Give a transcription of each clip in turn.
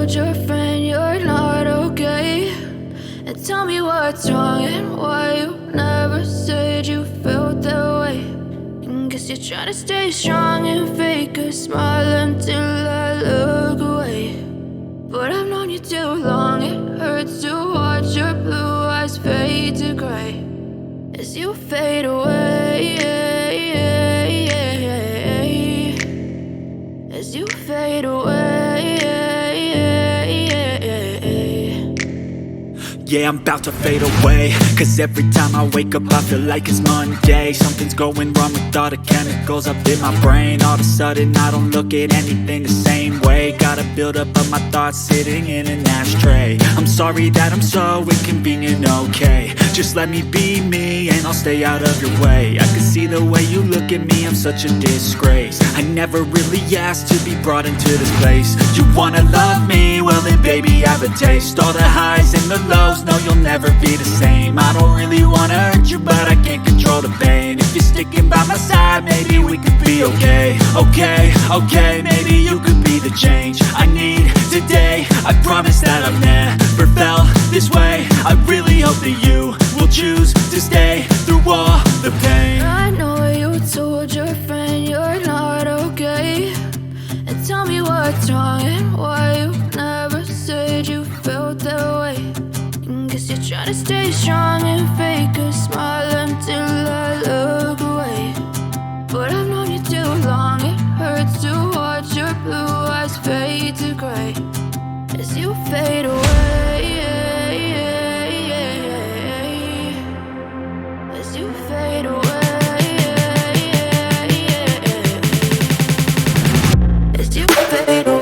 told your friend you're not okay, and tell me what's wrong and why you never said you felt that way. And guess you're trying to stay strong and fake a smile until I look away. But I've known you too long, it hurts to watch your blue eyes fade to gray as you fade away, as you fade away. Yeah, I'm about to fade away, cause every time I wake up I feel like it's Monday. Something's going wrong with all the chemicals up in my brain. All of a sudden I don't look at anything the same way. Got a buildup of my thoughts sitting in an ashtray. I'm sorry that I'm so inconvenient, okay. Just let me be me and I'll stay out of your way. I can see the way you look at me, I'm such a disgrace. I never really asked to be brought into this place. You wanna love me? Well then baby have a taste. All the highs and the lows, no, you'll never be the same. I don't really wanna hurt you, but I can't control the pain. If you're sticking by my side, maybe we could be okay. Okay, maybe you could be the change I need today. I promise that I've never felt this way. I really hope that you will choose to stay through all the pain. I know you told your friend you're not okay, and tell me what's wrong and why you never said you felt that way. Guess you're trying to stay strong and fake a smile until I look away. But I've known you too long, it hurts to watch your blue eyes fade to gray as you fade away, as you fade away, as you fade away.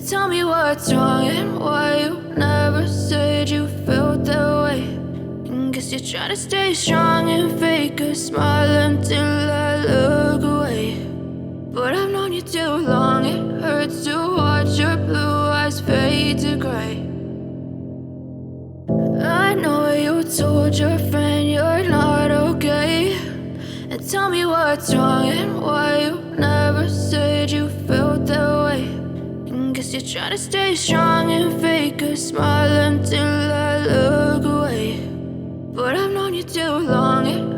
Tell me what's wrong and why you never said you felt that way. And guess you're trying to stay strong and fake a smile until I look away. But I've known you too long, it hurts to watch your blue eyes fade to gray. I know you told your friend you're not okay, and tell me what's wrong and why you never said you felt that way. Guess you're trying to stay strong and fake a smile until I look away. But I've known you too long, it